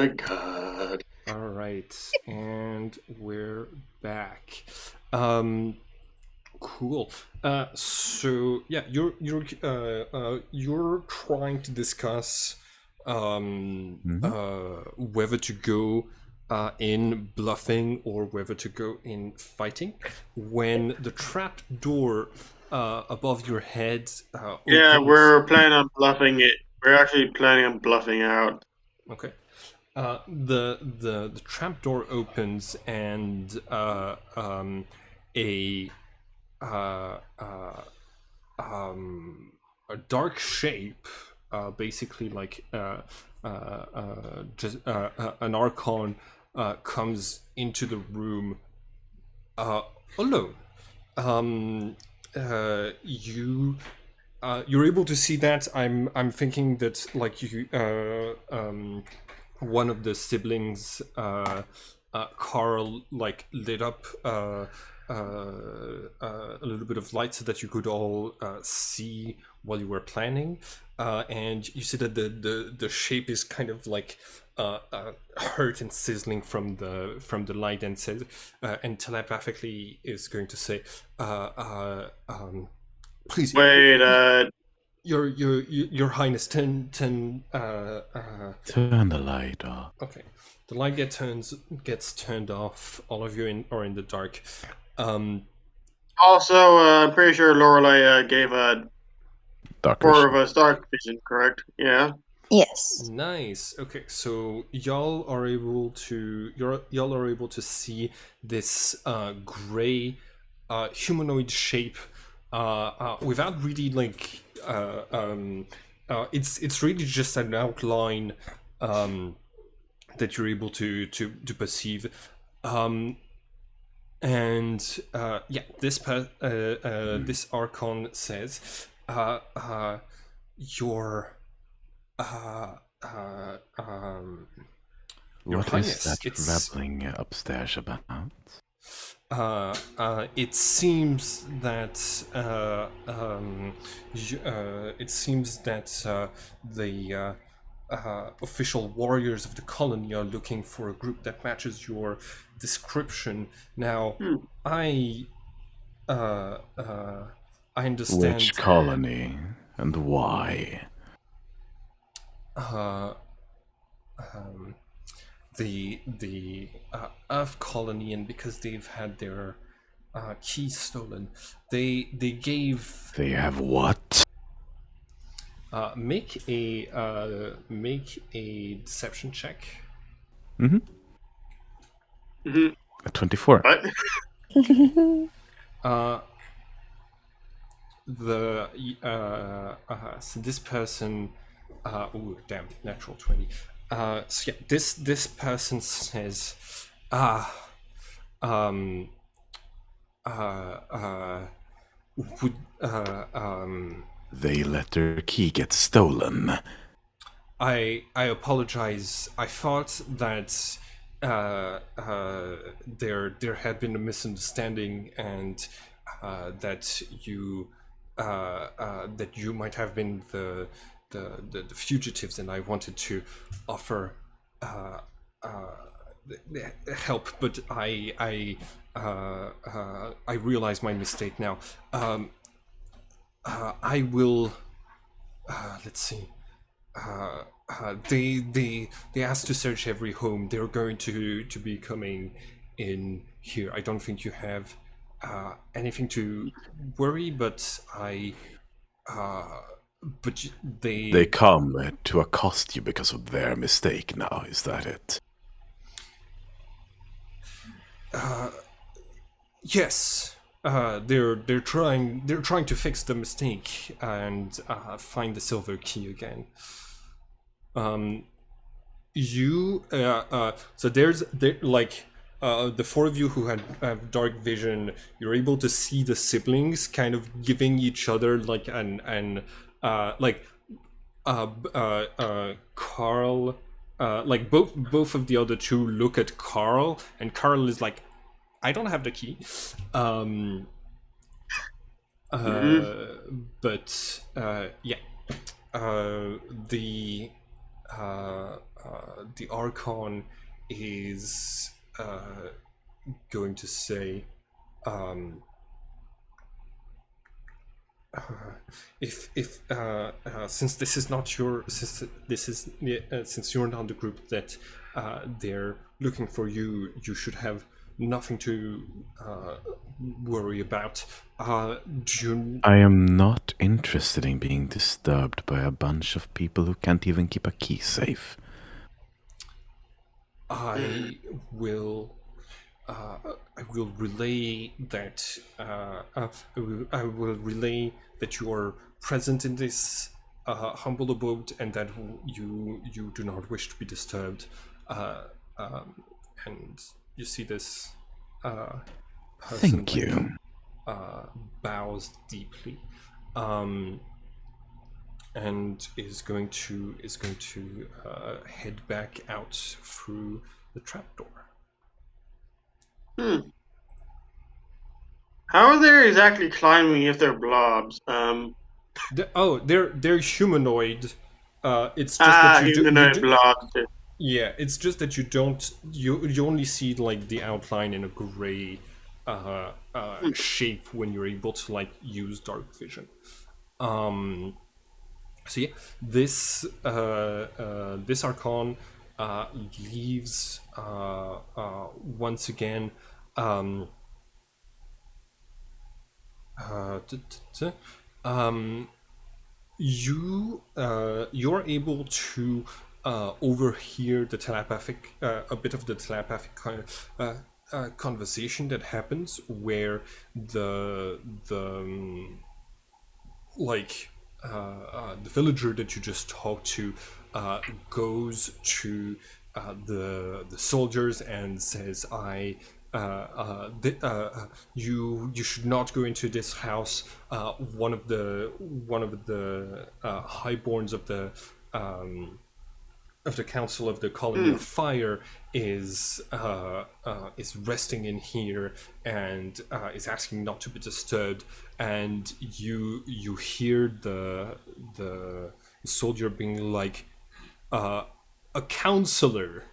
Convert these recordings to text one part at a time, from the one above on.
my god. All right, and we're back. Cool. So yeah, you're trying to discuss Mhm. whether to go in bluffing or whether to go in fighting. When the trap door above your head Yeah, opens. we're planning on bluffing it. We're actually planning on bluffing out. Okay. The trap door opens and a uh, uh, a dark shape, basically like just an archon, comes into the room alone. Um, you you're able to see that. I'm thinking that like you one of the siblings, Carl, like lit up a little bit of light so that you could all see while you were planning, and you see that the shape is kind of like hurt and sizzling from the light, and says and telepathically is going to say, please, Wait, your highness, turn Turn the light off. okay, the light gets turned off. All of you are in the dark. also, I'm pretty sure Lorelei gave a Dark quarter of vision. us dark vision, correct? Yeah. Yes. Nice. Okay, so y'all are able to see this gray humanoid shape without really like it's really just an outline that you're able to perceive. And yeah, this archon says, your uh, uh, um, Your What Highness, is that it's rambling upstairs about? it seems that the official warriors of the colony are looking for a group that matches your description. Now, Hmm. I understand. Which colony and why? The Earth colony, and because they've had their keys stolen, they gave They have what? make a deception check. Mm-hmm. Hmm. A 24. What? The so this person, ooh, damn, natural 20. So yeah, this person says, um would They let their key get stolen. I apologize. I thought that there had been a misunderstanding, and that you might have been the fugitives, and I wanted to offer help, but I realize my mistake now. I will. Let's see. They asked to search every home. They're going to be coming in here. I don't think you have anything to worry, but but They come to accost you because of their mistake now, is that it? yes. They're trying to fix the mistake and find the silver key again. So the four of you who have dark vision, you're able to see the siblings kind of giving each other like Carl, like both of the other two look at Carl, and Carl is like, I don't have the key. Mhm. But yeah, the the Archon is going to say, if since this is not your since you're not the group that they're looking for, you should have nothing to worry about. I am not interested in being disturbed by a bunch of people who can't even keep a key safe. I will relay that I will relay that you are present in this humble abode, and that you do not wish to be disturbed. And you see this person Thank you. bows deeply, and is going to head back out through the trapdoor. How are they exactly climbing if they're blobs? They're humanoid. It's just that you Humanoid do. blobs. Yeah, it's just that you only see like the outline in a gray shape when you're able to like use dark vision. So yeah, this Archon leaves once again. You're able to overhear the telepathic a bit of the telepathic kind of conversation that happens, where like the villager that you just talked to goes to the soldiers and says, you should not go into this house. One of the highborns of the council of the colony of fire is resting in here, and is asking not to be disturbed. And you hear the soldier being like, a counselor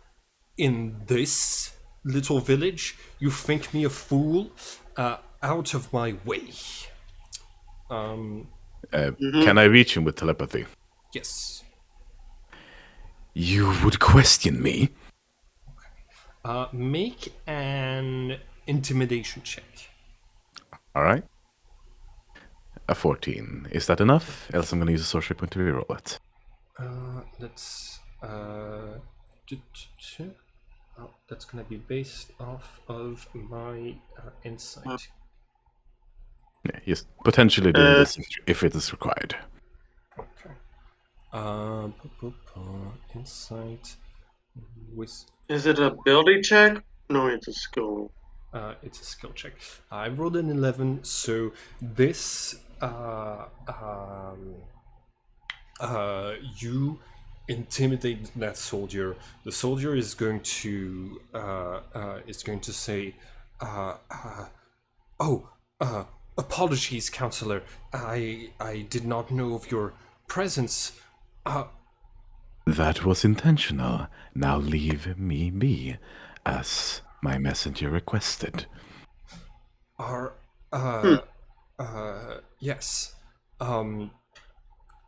in this little village? You think me a fool? Out of my way. Can I reach him with telepathy? Yes. You would question me? Make an intimidation check. All right. A 14. Is that enough? Else I'm going to use a sorcery point to reroll it. Let's. That's gonna be based off of my insight. Yeah, yes, potentially doing this if it is required. Okay. Insight. Is it a ability check? No, it's a skill. It's a skill check. I rolled an 11, so this you intimidate that soldier. The soldier is going to say, apologies, counselor. I did not know of your presence. That was intentional. Now leave me be, as my messenger requested. Yes.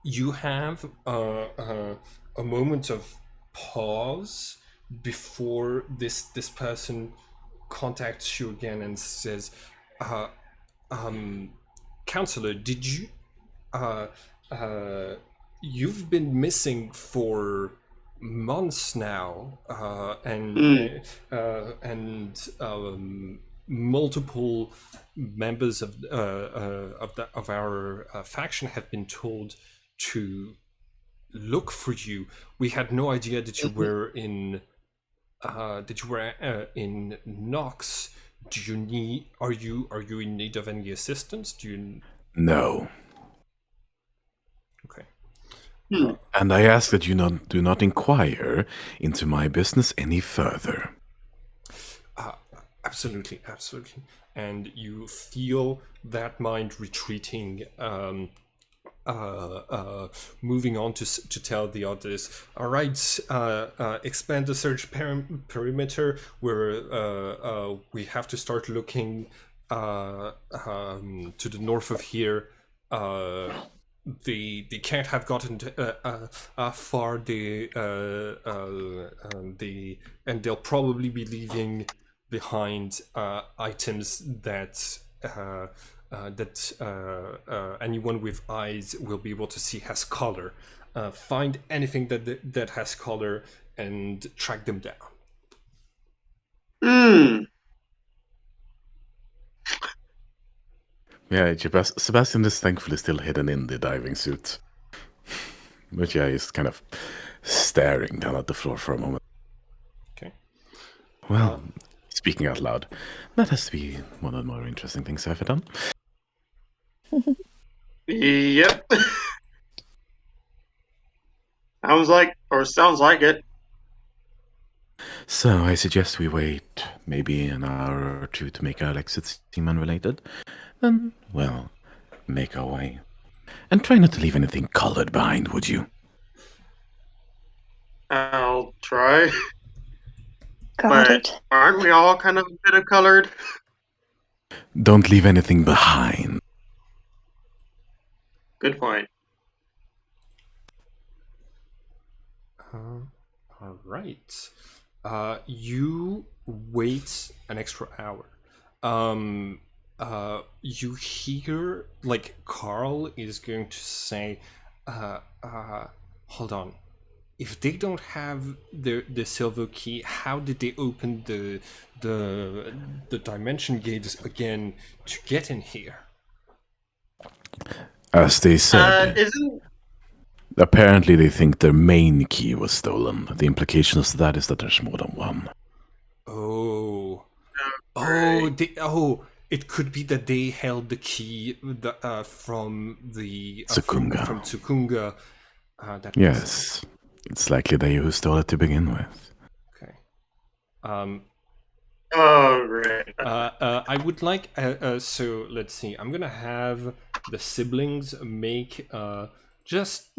You have a moment of pause before this person contacts you again and says, counselor, did you you've been missing for months now, and multiple members of our faction have been told to look for you. We had no idea that you were in Nox. Are you in need of any assistance? No. Okay. And I ask that you do not inquire into my business any further. Absolutely. And you feel that mind retreating moving on to tell the others, all right, expand the search perimeter. We have to start looking to the north of here. They can't have gotten far. And they'll probably be leaving behind items that anyone with eyes will be able to see has color. Find anything that has color and track them down. Yeah, Sebastian is thankfully still hidden in the diving suit. But yeah, he's kind of staring down at the floor for a moment. Okay. Well, speaking out loud, that has to be one of the more interesting things I've ever done. Yep. Sounds like it. So I suggest we wait maybe an hour or two to make our exits seem unrelated. Then, well, make our way. And try not to leave anything colored behind, would you? I'll try. Got it. Aren't we all kind of a bit of colored? Don't leave anything behind. Good point. All right. You wait an extra hour. You hear like Carl is going to say, hold on. If they don't have the silver key, how did they open the dimension gates again to get in here? As they said, apparently they think their main key was stolen. The implication of that is that there's more than one. It could be that they held the key from Tsukunga. From Tsukunga. Yes, it's likely they who stole it to begin with. Okay. Oh, great. I would like so let's see. I'm gonna have the siblings make just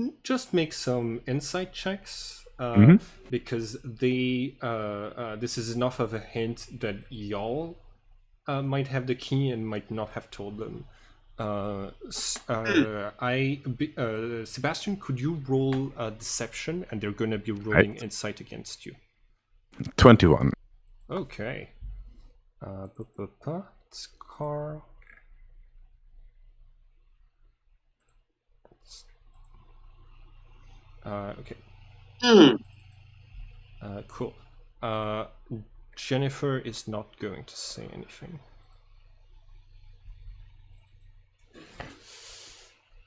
make some insight checks because they this is enough of a hint that y'all might have the key and might not have told them. Sebastian, could you roll deception, and they're gonna be rolling insight against you. 21. Okay. It's Carl. Okay. Cool. Jennifer is not going to say anything.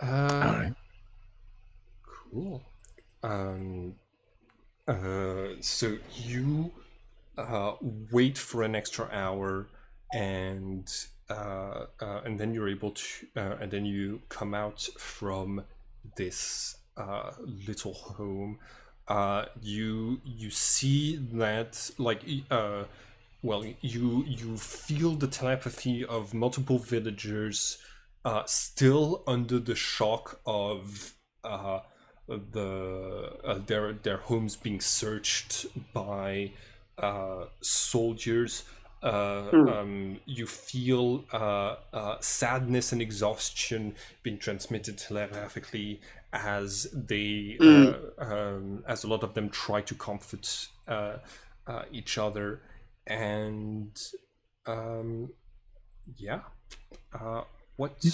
Alright. Cool. So you wait for an extra hour, and then you're able to, and then you come out from this little home. You see that you feel the telepathy of multiple villagers still under the shock of their homes being searched by soldiers. You feel sadness and exhaustion being transmitted telepathically as they as a lot of them try to comfort each other, and what do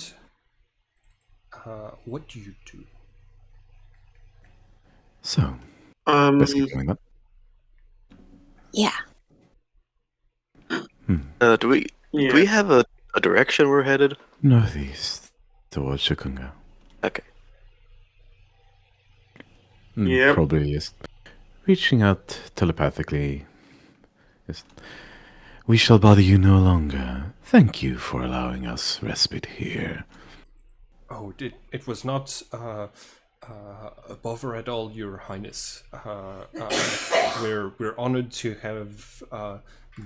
you do? So, let's keep going up. Yeah. Do we have a direction we're headed? Northeast, towards Tsukunga. Okay. Yep. Probably just reaching out telepathically. We shall bother you no longer. Thank you for allowing us respite here. Oh, it was not a bother at all, Your Highness. We're honored to have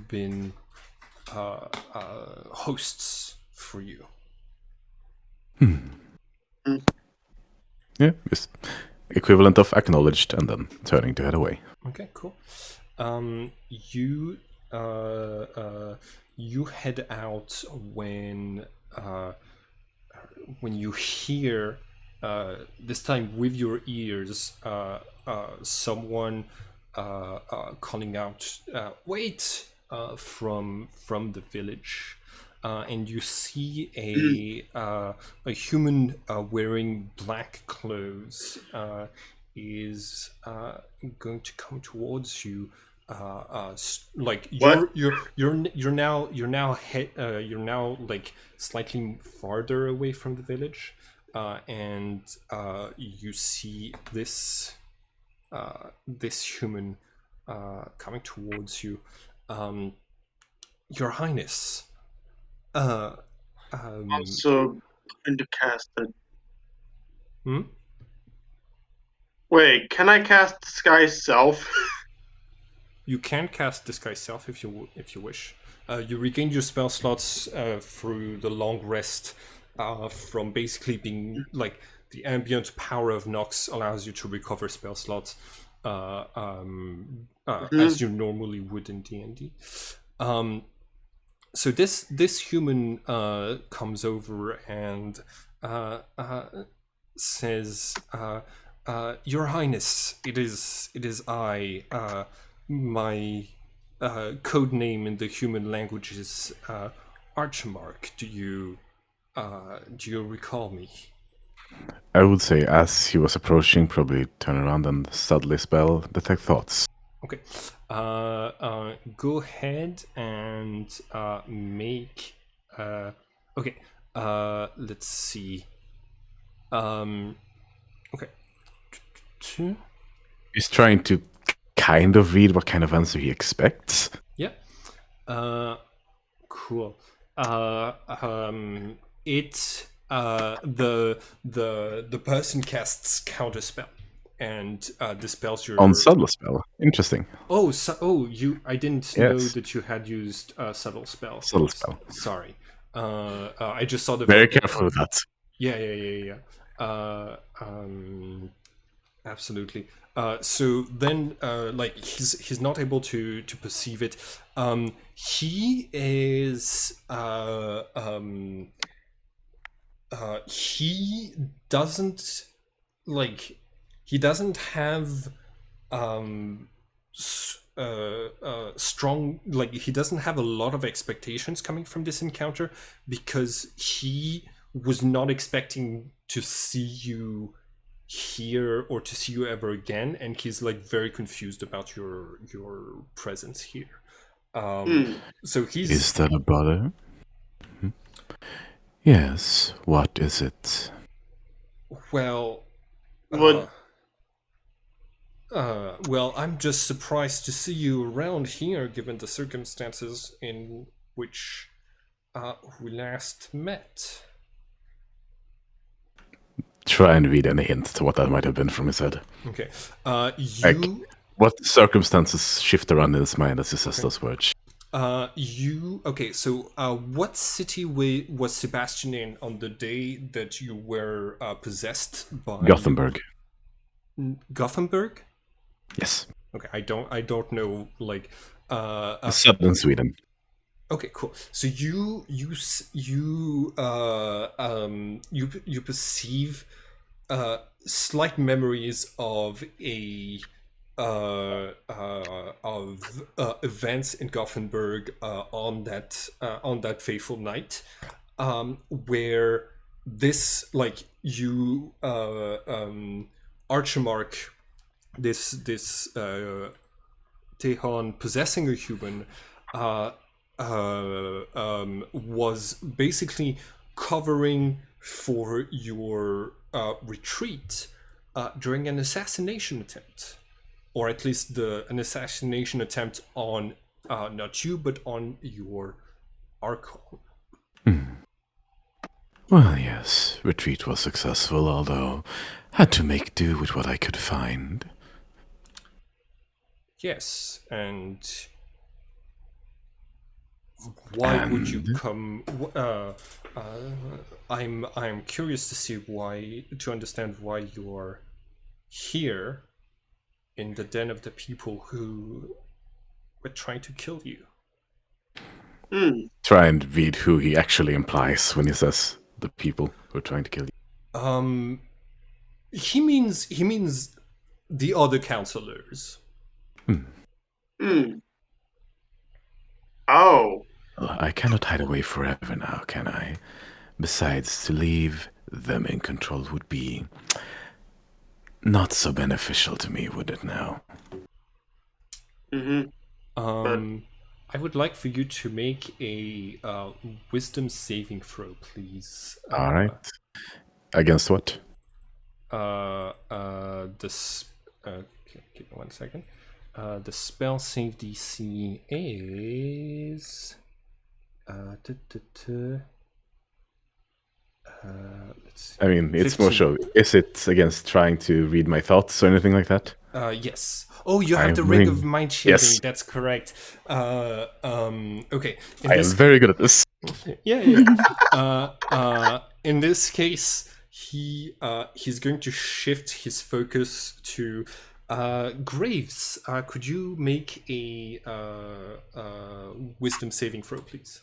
been hosts for you. Yeah, just equivalent of acknowledged and then turning to head away. Okay, cool. You head out when you hear, this time with your ears, someone calling out, "Wait!" from the village, and you see a human wearing black clothes is going to come towards you. Like What? you're now like slightly farther away from the village, and you see this human coming towards you. Your Highness. Also going to cast it. Hmm? Wait, can I cast Disguise Self? You can cast Disguise Self if you wish. You regain your spell slots through the long rest from basically being like the ambient power of Nox allows you to recover spell slots as you normally would in D&D. So this human comes over and says, "Your Highness, it is I. My code name in the human language is Archmark. Do you recall me?" I would say, as he was approaching, probably turn around and subtly spell Detect Thoughts. Okay. Go ahead and make. Okay. Let's see. Okay. He's trying to kind of read what kind of answer he expects. Yeah. Cool. The person casts counterspell and dispels your On subtle spell. Interesting. Oh, I didn't know that you had used subtle spell. Subtle spell. Sorry. I just saw the Very careful with that. Yeah. Absolutely. So then, like he's not able to perceive it. He is. He doesn't like. He doesn't have strong, like he doesn't have a lot of expectations coming from this encounter because he was not expecting to see you here or to see you ever again, and he's like very confused about your presence here. So he's Is that a bother? Yes, what is it? Well, What? Well, I'm just surprised to see you around here, given the circumstances in which we last met. Try and read any hint to what that might have been from his head. Okay. What circumstances shift around in his mind as he says those words? Okay, so what city was Sebastian in on the day that you were possessed by Gothenburg. Gothenburg? Yes. Okay, I don't know, like Southern Sweden. Okay, cool. So you perceive slight memories of events in Gothenburg on that fateful night, where this, like, you Archimarch, this Tehon possessing a human was basically covering for your retreat during an assassination attempt, or at least an assassination attempt on not you but on your Archon. Well, yes, retreat was successful, although had to make do with what I could find. Yes, and why would you come? I'm curious to see to understand why you're here in the den of the people who were trying to kill you. Try and read who he actually implies when he says the people who are trying to kill you. He means the other counselors. Oh. I cannot hide away forever now, can I? Besides, to leave them in control would be not so beneficial to me, would it now? I would like for you to make a wisdom saving throw, please. All right. Against what? Give me 1 second. The spell save DC is. Let's see. I mean, it's 15. more so. Is it against trying to read my thoughts or anything like that? Yes. Oh, you have the Ring of Mind Shielding. Yes. That's correct. Okay. I am very good at this. Yeah. In this case, he's going to shift his focus to Graves. Could you make a wisdom saving throw, please?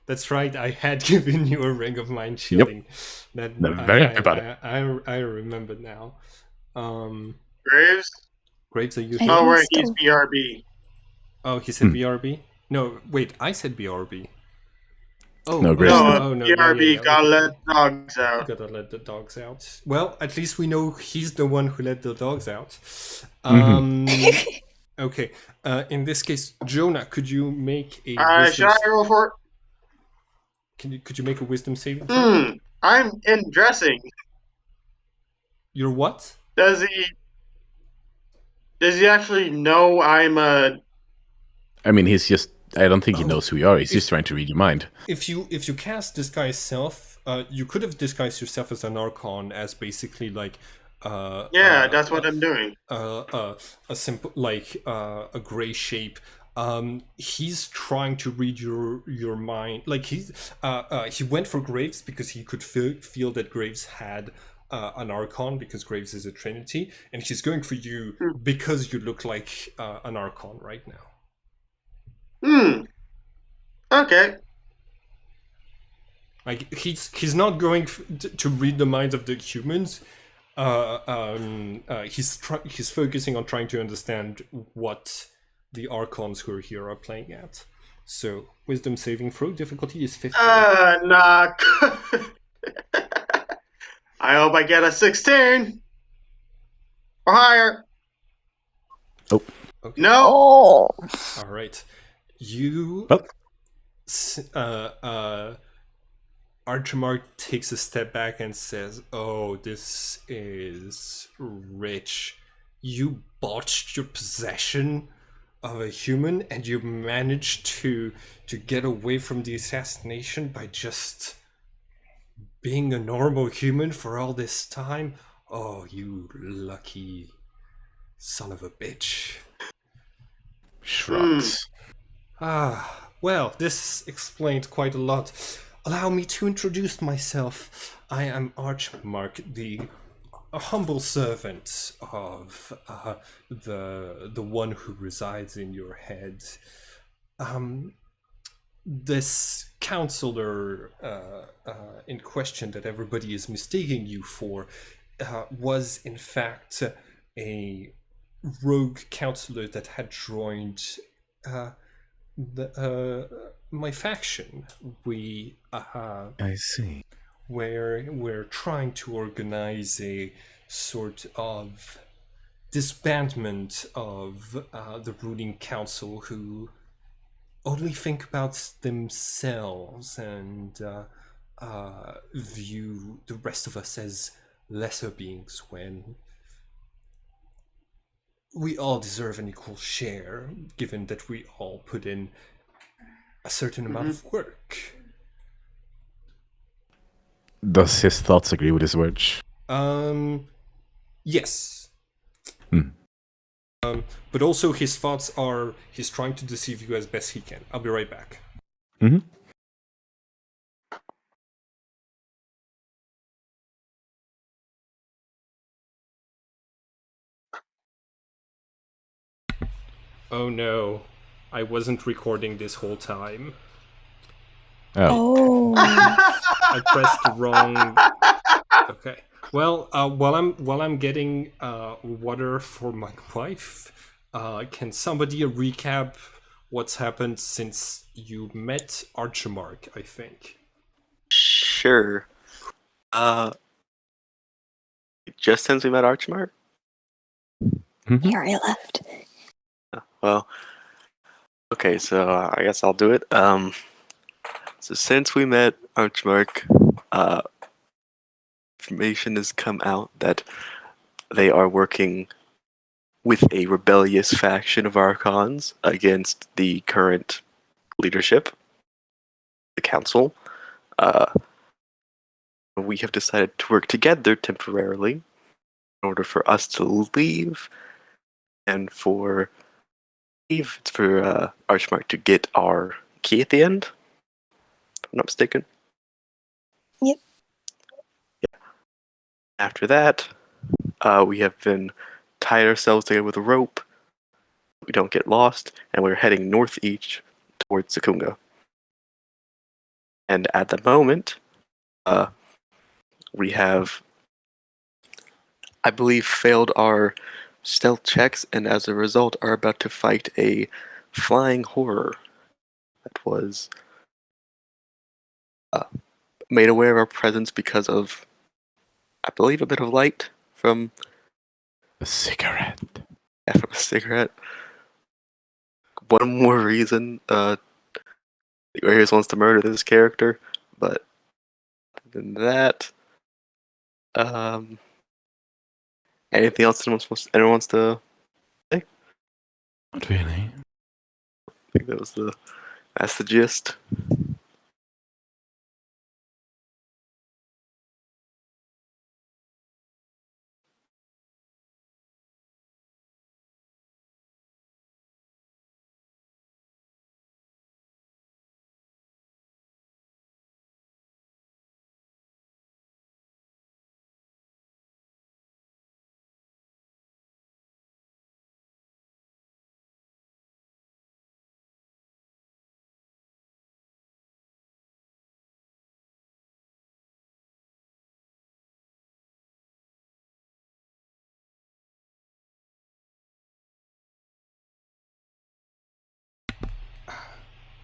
That's right. I had given you a Ring of Mind Shielding. Yep. I'm very happy about it. I remember now. Graves? Graves, are you? I- Oh, right, still- he's BRB. Oh, he said BRB? No, wait, I said BRB. Oh, No, Graves. No, no, BRB, yeah, gotta okay. let dogs out. Gotta let the dogs out. Well, at least we know he's the one who let the dogs out. Okay. In this case, Jonah, could you make a Should I roll for it? Could you make a wisdom saving throw? I'm in dressing. You're what? Does he actually know I'm a... I mean, he's just... I don't think he knows who you are. He's just trying to read your mind. If you cast disguise self, you could have disguised yourself as an Archon as basically like that's what I'm doing. A simple a gray shape. He's trying to read your mind. Like he went for Graves because he could feel that Graves had an Archon, because Graves is a Trinity, and he's going for you because you look like an Archon right now. Okay. Like he's not going to read the minds of the humans. He's focusing on trying to understand what the Archons who are here are playing at. So wisdom saving throw difficulty is 15. Nah. I hope I get a 16 or higher. Oh. Okay. No. Oh. All right. You. Archimar takes a step back and says, "Oh, this is rich. You botched your possession of a human, and you managed to get away from the assassination by just being a normal human for all this time. Oh, you lucky son of a bitch." Shrugs. Well, this explained quite a lot. Allow me to introduce myself. I am Archmark, a humble servant of the one who resides in your head. This counselor in question that everybody is mistaking you for was in fact a rogue counselor that had joined my faction. I see. We're trying to organize a sort of disbandment of the ruling council, who only think about themselves and view the rest of us as lesser beings, when we all deserve an equal share, given that we all put in a certain amount of work. Does his thoughts agree with his words? Yes. But also his thoughts are he's trying to deceive you as best he can. I'll be right back. Mm-hmm. Oh no, I wasn't recording this whole time. Oh. I pressed the wrong. Okay. Well, while I'm getting water for my wife, can somebody recap what's happened since you met Archimark? I think. Sure. Just since we met Archmark? Mm-hmm. He already left. Well, okay, so I guess I'll do it. So since we met Archmark, information has come out that they are working with a rebellious faction of Archons against the current leadership, the Council. We have decided to work together temporarily in order for us to leave, and for it's for Archmark to get our key at the end. If I'm not mistaken. Yep. Yeah. After that, we have been tied ourselves together with a rope. We don't get lost, and we're heading northeast towards Sakunga. And at the moment, we have, I believe, failed our stealth checks, and as a result, are about to fight a flying horror that was made aware of our presence because of, I believe, a bit of light from A cigarette. from a cigarette. One more reason, Arius wants to murder this character, but other than that, anything else anyone wants to say? Not really. I think that's the gist.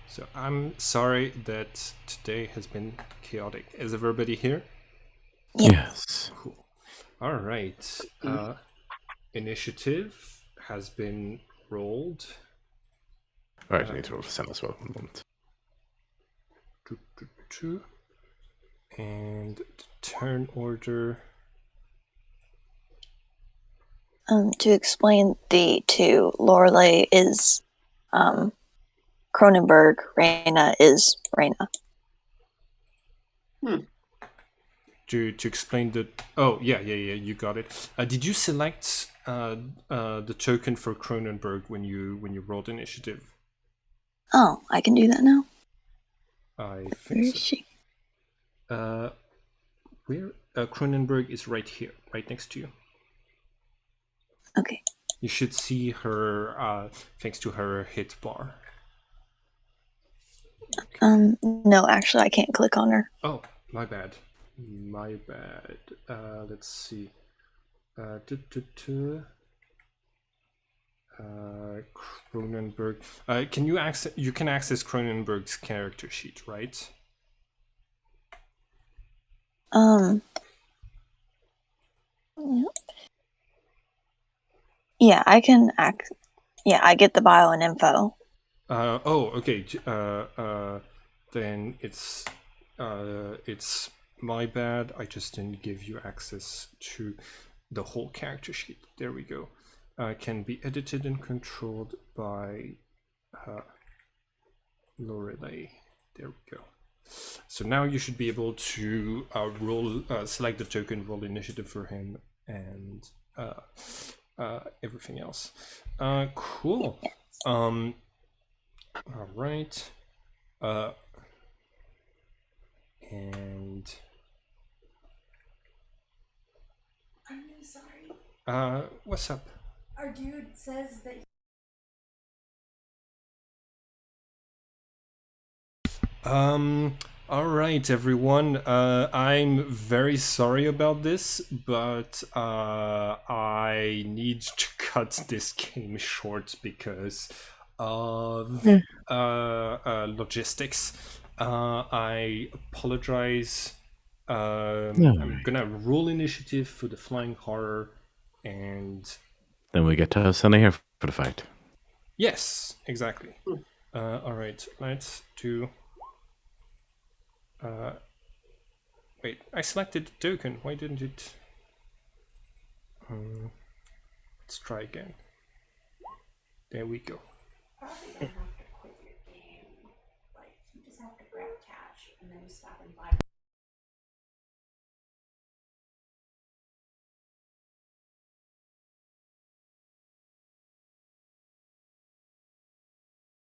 So I'm sorry that today has been chaotic. Is everybody here? Yep. Yes. Cool. All right. Initiative has been rolled. Alright, I need to roll for Sam as well. 1 moment. And the turn order. To explain the two, Lorelei is Cronenberg, Reyna is Reyna. To explain the yeah, you got it. Did you select the token for Cronenberg when you rolled initiative? Oh, I can do that now? I think Where is so. she? Where Cronenberg is right here, right next to you. Okay. You should see her thanks to her hit bar. No, actually I can't click on her. Oh, my bad. Let's see. Cronenberg. Can you access? You can access Cronenberg's character sheet, right? Yeah, I can yeah, I get the bio and info. Okay. Then it's my bad. I just didn't give you access to the whole character sheet. There we go. Can be edited and controlled by Lorelei. There we go. So now you should be able to select the token, roll initiative for him, and everything else. Cool. All right. And I'm really sorry. what's up? Our dude says that. All right, everyone. I'm very sorry about this, but I need to cut this game short because of logistics. I apologize. I'm gonna roll initiative for the flying horror, and then we get to send here for the fight. yes, exactly. All right, let's do. Wait, I selected token. Why didn't it? Let's try again. There we go. Probably don't have to quit your game. Like, you just have to grab cash and then stop and buy